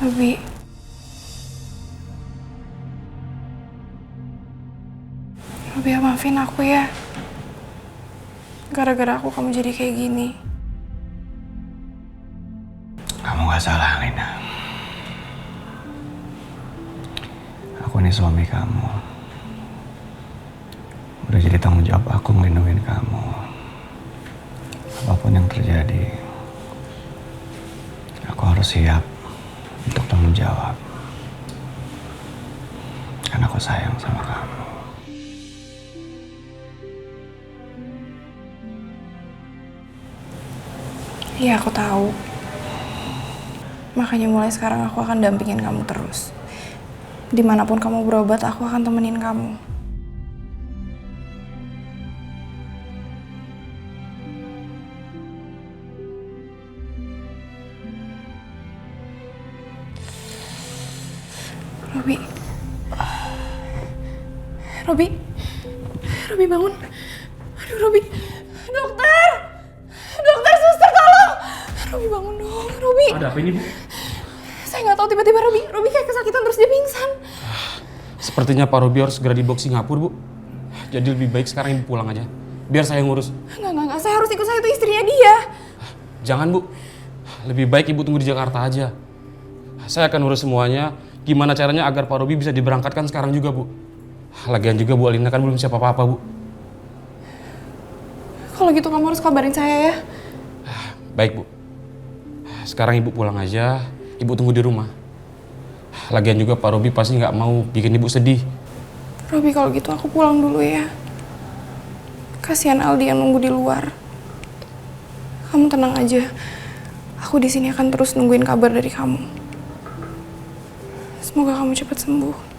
Robi, maafin aku ya. Gara-gara aku kamu jadi kayak gini. Kamu gak salah, Lina. Aku ini suami kamu. Udah jadi tanggung jawab aku ngelindungin kamu. Apapun yang terjadi, aku harus siap untuk tanggung jawab. Karena aku sayang sama kamu. Iya, aku tahu. Makanya mulai sekarang aku akan dampingin kamu terus. Dimanapun kamu berobat, aku akan temenin kamu. Robi. Robi bangun. Aduh, Robi. Dokter! Dokter, suster, tolong! Robi bangun dong, Robi. Ada apa ini, Bu? Saya nggak tahu, tiba-tiba Robi kayak kesakitan terus dia pingsan. Sepertinya Pak Robi harus segera dibawa ke Singapura, Bu. Jadi lebih baik sekarang Ibu pulang aja. Biar saya ngurus. Enggak. Saya harus ikut, saya itu istrinya dia. Jangan, Bu. Lebih baik Ibu tunggu di Jakarta aja. Saya akan urus semuanya. Gimana caranya agar Pak Robi bisa diberangkatkan sekarang juga, Bu. Lagian juga Bu Alina kan belum siap apa-apa, Bu. Kalau gitu kamu harus kabarin saya ya. Baik, Bu. Sekarang Ibu pulang aja. Ibu tunggu di rumah. Lagian juga Pak Robi pasti nggak mau bikin Ibu sedih. Robi, kalau gitu aku pulang dulu ya. Kasihan Aldi yang nunggu di luar. Kamu tenang aja. Aku di sini akan terus nungguin kabar dari kamu. Semoga kamu cepat sembuh.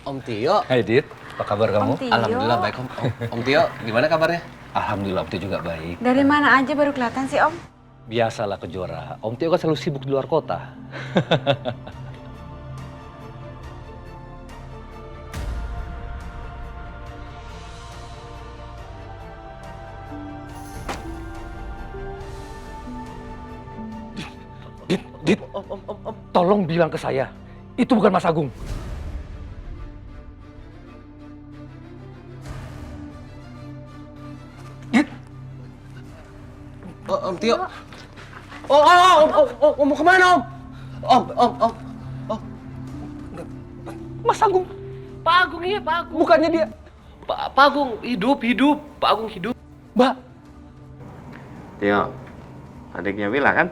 Om Tio. Hai Dit, apa kabar kamu? Om Tio. Alhamdulillah baik Om. Om Tio, gimana kabarnya? Alhamdulillah Om Tio juga baik. Dari mana aja baru kelihatan sih Om? Biasalah Kejora, Om Tio kan selalu sibuk di luar kota. Dit, tolong bilang ke saya, itu bukan Mas Agung. Om Tio. Om mau kemana Om? Om. Mas Agung. Pak Agung iya Pak Agung. Bukannya dia. Pak Agung hidup. Pak Agung hidup. Mbak. Tio, adiknya Wila kan?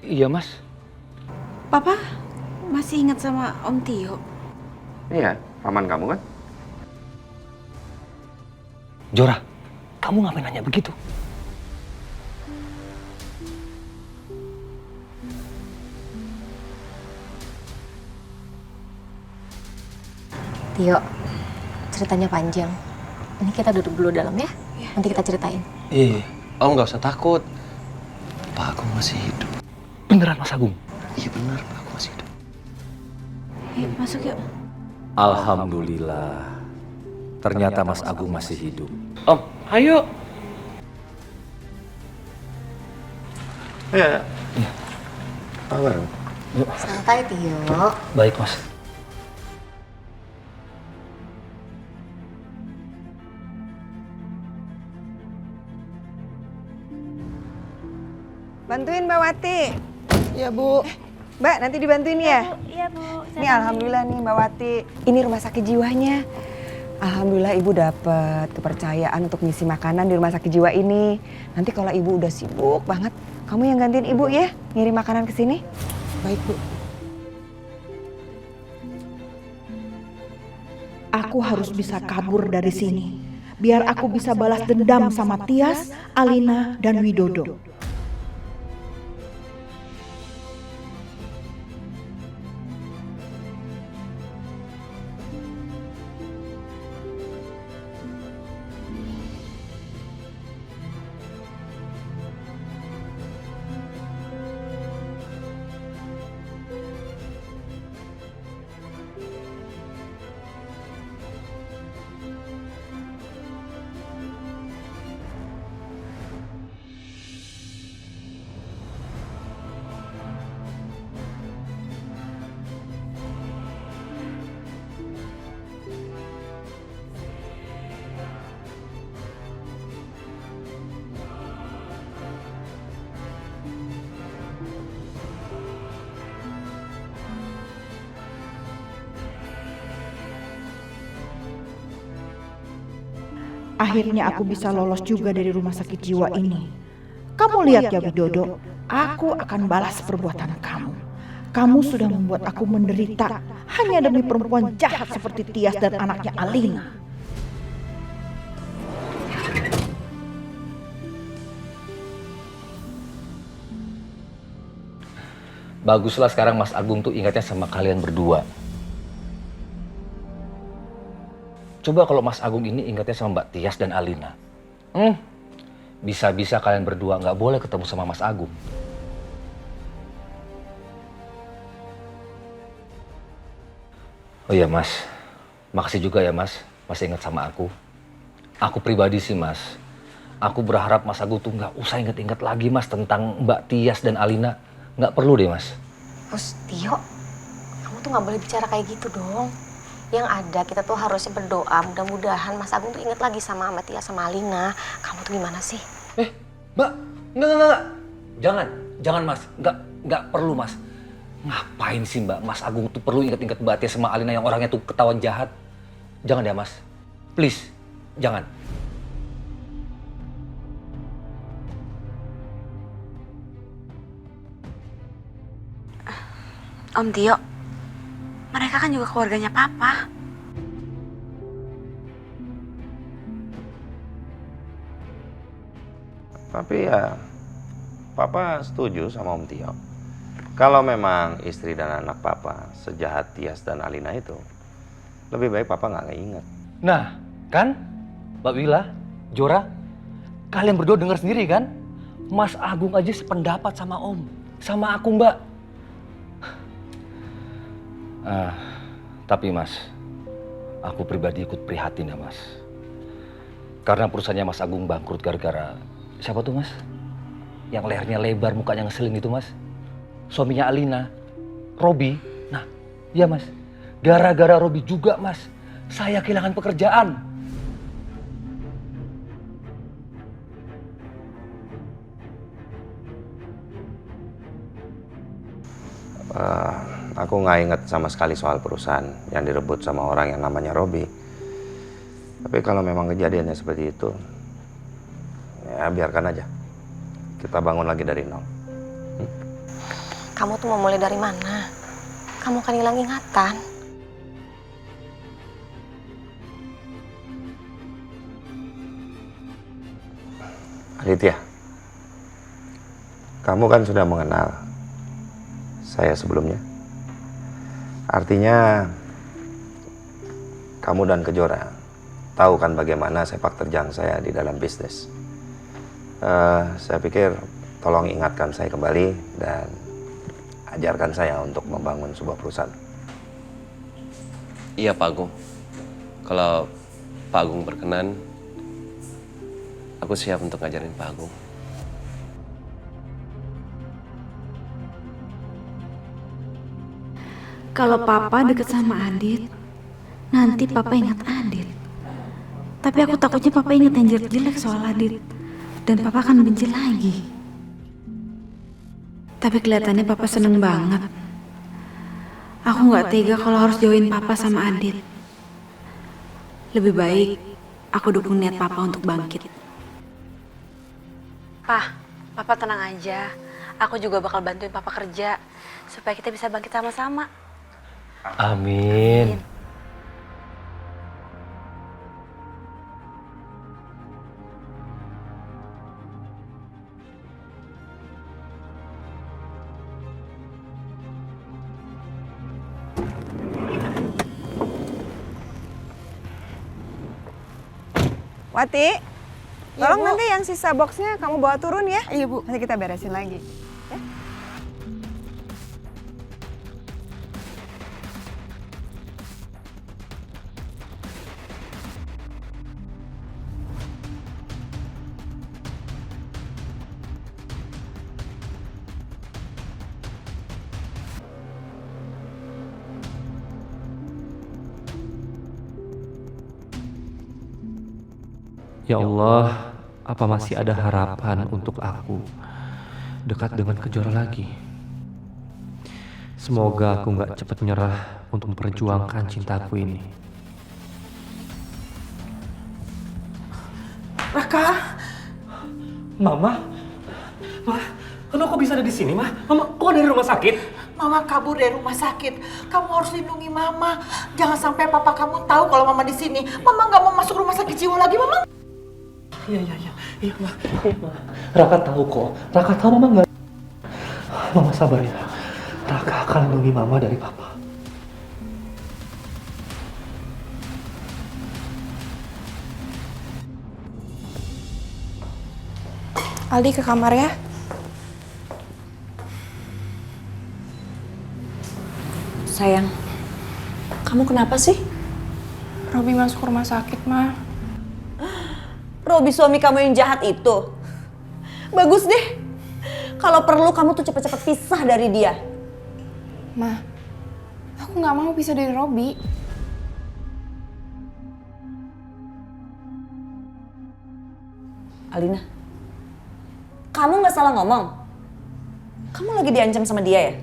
Iya Mas. Papa masih ingat sama Om Tio? Iya, paman kamu kan? Jora, kamu ngapain nanya begitu? Tio, ceritanya panjang. Ini kita duduk dulu dalam ya. Nanti kita ceritain. Iya. Om nggak usah takut. Pak Agung masih hidup. Beneran Mas Agung? Iya benar Pak Agung masih hidup. Yuk masuk yuk. Alhamdulillah. Ternyata Mas Agung masih hidup. Om, ayo. Iya. Kabar? Santai, Tio. Baik Mas. Bantuin Mbak Wati. Ya, Bu. Mbak, nanti dibantuin ya? Iya Bu. Ini alhamdulillah nih Mbak Wati. Ini rumah sakit jiwanya. Alhamdulillah Ibu dapat kepercayaan untuk ngisi makanan di rumah sakit jiwa ini. Nanti kalau Ibu udah sibuk banget, kamu yang gantiin Ibu ya, ngirim makanan ke sini. Baik, Bu. Aku harus bisa kabur dari sini. Biar aku bisa balas dendam sama Tias, Alina, dan Widodo. Akhirnya aku bisa lolos juga dari rumah sakit jiwa ini. Kamu lihat ya Widodo, aku akan balas perbuatan kamu. Kamu sudah membuat aku menderita hanya demi perempuan jahat seperti Tias dan anaknya Alina. Baguslah sekarang Mas Agung tuh ingatnya sama kalian berdua. Coba kalau Mas Agung ini ingatnya sama Mbak Tias dan Alina. Bisa-bisa kalian berdua nggak boleh ketemu sama Mas Agung. Oh iya Mas, makasih juga ya Mas, masih ingat sama aku. Aku pribadi sih Mas, aku berharap Mas Agung tuh nggak usah ingat-ingat lagi Mas tentang Mbak Tias dan Alina. Nggak perlu deh Mas. Tio, kamu tuh nggak boleh bicara kayak gitu dong. Yang ada kita tuh harusnya berdoa, mudah-mudahan Mas Agung tuh ingat lagi sama Tias sama Alina. Kamu tuh gimana sih? Mbak, enggak. Jangan Mas, nggak perlu Mas. Ngapain sih Mbak, Mas Agung tuh perlu ingat-ingat Mbak Tias sama Alina yang orangnya tuh ketahuan jahat. Jangan ya Mas, please, jangan. Om Tio, mereka kan juga keluarganya Papa. Tapi ya, Papa setuju sama Om Tio. Kalau memang istri dan anak Papa sejahat Tias dan Alina itu, lebih baik Papa nggak ingat. Nah, kan? Mbak Wila, Jora, kalian berdua dengar sendiri kan? Mas Agung aja sependapat sama Om, sama aku Mbak. Tapi Mas, aku pribadi ikut prihatin ya Mas. Karena perusahaannya Mas Agung bangkrut gara-gara siapa tuh Mas? Yang lehernya lebar, mukanya ngeselin itu Mas. Suaminya Alina, Robi. Nah, iya Mas. Gara-gara Robi juga Mas, saya kehilangan pekerjaan. Aku nggak inget sama sekali soal perusahaan yang direbut sama orang yang namanya Robi. Tapi kalau memang kejadiannya seperti itu, ya biarkan aja. Kita bangun lagi dari nol. Kamu tuh mau mulai dari mana? Kamu kan hilang ingatan. Aditya, kamu kan sudah mengenal saya sebelumnya. Artinya kamu dan Kejora tahu kan bagaimana sepak terjang saya di dalam bisnis. Saya pikir tolong ingatkan saya kembali dan ajarkan saya untuk membangun sebuah perusahaan. Iya Pak Agung, kalau Pak Agung berkenan, aku siap untuk ngajarin Pak Agung. Kalau Papa deket sama Adit, nanti Papa ingat Adit. Tapi aku takutnya Papa ingat yang jelek-jelek soal Adit. Dan Papa akan benci lagi. Tapi kelihatannya Papa seneng banget. Aku gak tega kalau harus jauhin Papa sama Adit. Lebih baik aku dukung niat Papa untuk bangkit. Papa tenang aja. Aku juga bakal bantuin Papa kerja supaya kita bisa bangkit sama-sama. Amin. Wati, Iya, tolong Bu. nanti yang sisa boxnya kamu bawa turun ya. Iya, Bu. Nanti kita beresin lagi. Ya. Ya Allah, apa masih ada harapan untuk aku dekat dengan Kejora lagi? Semoga aku nggak cepat nyerah untuk memperjuangkan cintaku ini. Raka. Mama? Mama kok bisa ada di sini, Ma? Mama kok dari rumah sakit? Mama kabur dari rumah sakit. Kamu harus lindungi Mama. Jangan sampai papa kamu tahu kalau Mama di sini. Mama nggak mau masuk rumah sakit jiwa lagi, Mama. Iya, Ma. Raka tahu kok. Raka tahu Mama nggak. Mama sabar ya. Raka akan lindungi Mama dari Papa. Aldi ke kamar ya. Sayang, kamu kenapa sih? Robi masuk rumah sakit, Ma. Robi suami kamu yang jahat itu. Bagus deh. Kalau perlu kamu tuh cepet-cepet pisah dari dia. Ma, aku nggak mau pisah dari Robi. Alina, kamu nggak salah ngomong. Kamu lagi diancam sama dia ya?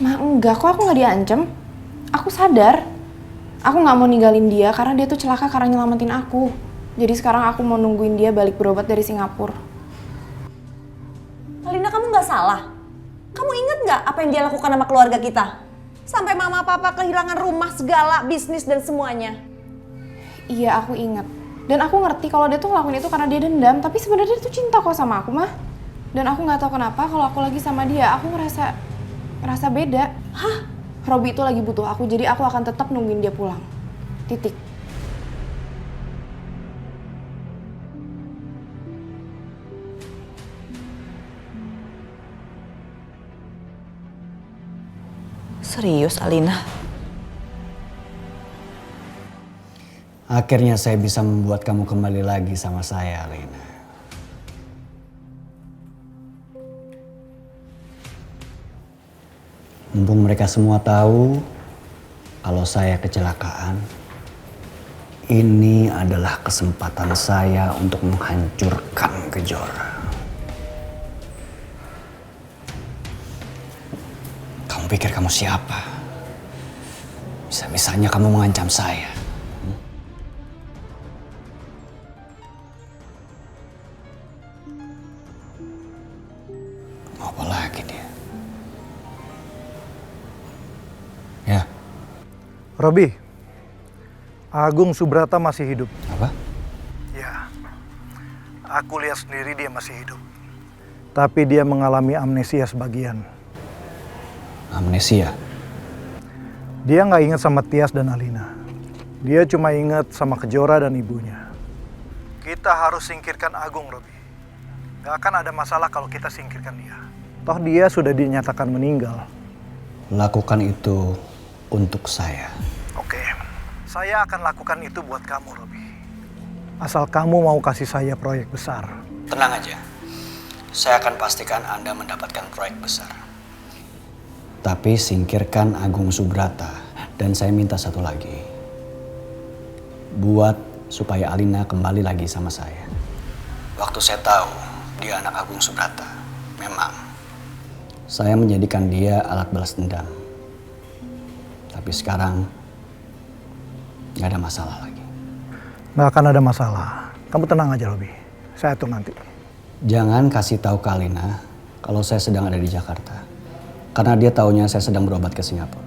Ma, enggak kok, aku nggak diancam. Aku sadar. Aku nggak mau ninggalin dia karena dia tuh celaka karena nyelamatin aku. Jadi sekarang aku mau nungguin dia balik berobat dari Singapura. Alina, kamu nggak salah. Kamu ingat nggak apa yang dia lakukan sama keluarga kita? Sampai mama papa kehilangan rumah segala, bisnis dan semuanya. Iya, aku ingat. Dan aku ngerti kalau dia tuh ngelakuin itu karena dia dendam. Tapi sebenarnya dia tuh cinta kok sama aku, mah. Dan aku nggak tahu kenapa kalau aku lagi sama dia, aku ngerasa beda. Hah? Robi itu lagi butuh aku, jadi aku akan tetap nungguin dia pulang. Titik. Serius, Alina? Akhirnya saya bisa membuat kamu kembali lagi sama saya, Alina. Mumpung mereka semua tahu kalau saya kecelakaan, ini adalah kesempatan saya untuk menghancurkan Kejora. Kamu pikir kamu siapa? Bisa-bisanya kamu mengancam saya. Mau apa lagi dia? Ya. Robi, Agung Subrata masih hidup. Apa? Ya, aku lihat sendiri dia masih hidup. Tapi dia mengalami amnesia sebagian. Amnesia? Dia nggak ingat sama Tias dan Alina. Dia cuma ingat sama Kejora dan ibunya. Kita harus singkirkan Agung, Robi. Gak akan ada masalah kalau kita singkirkan dia. Toh dia sudah dinyatakan meninggal. Lakukan itu untuk saya. Oke, saya akan lakukan itu buat kamu, Robi. Asal kamu mau kasih saya proyek besar. Tenang aja. Saya akan pastikan Anda mendapatkan proyek besar. Tapi singkirkan Agung Subrata. Dan saya minta satu lagi. Buat supaya Alina kembali lagi sama saya. Waktu saya tahu dia anak Agung Subrata, memang saya menjadikan dia alat balas dendam. Tapi sekarang nggak ada masalah lagi. Nggak akan ada masalah. Kamu tenang aja, Robi. Saya atur nanti. Jangan kasih tahu ke Alina kalau saya sedang ada di Jakarta. Karena dia taunya saya sedang berobat ke Singapura.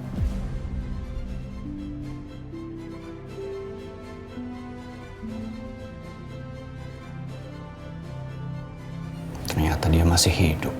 Ternyata dia masih hidup.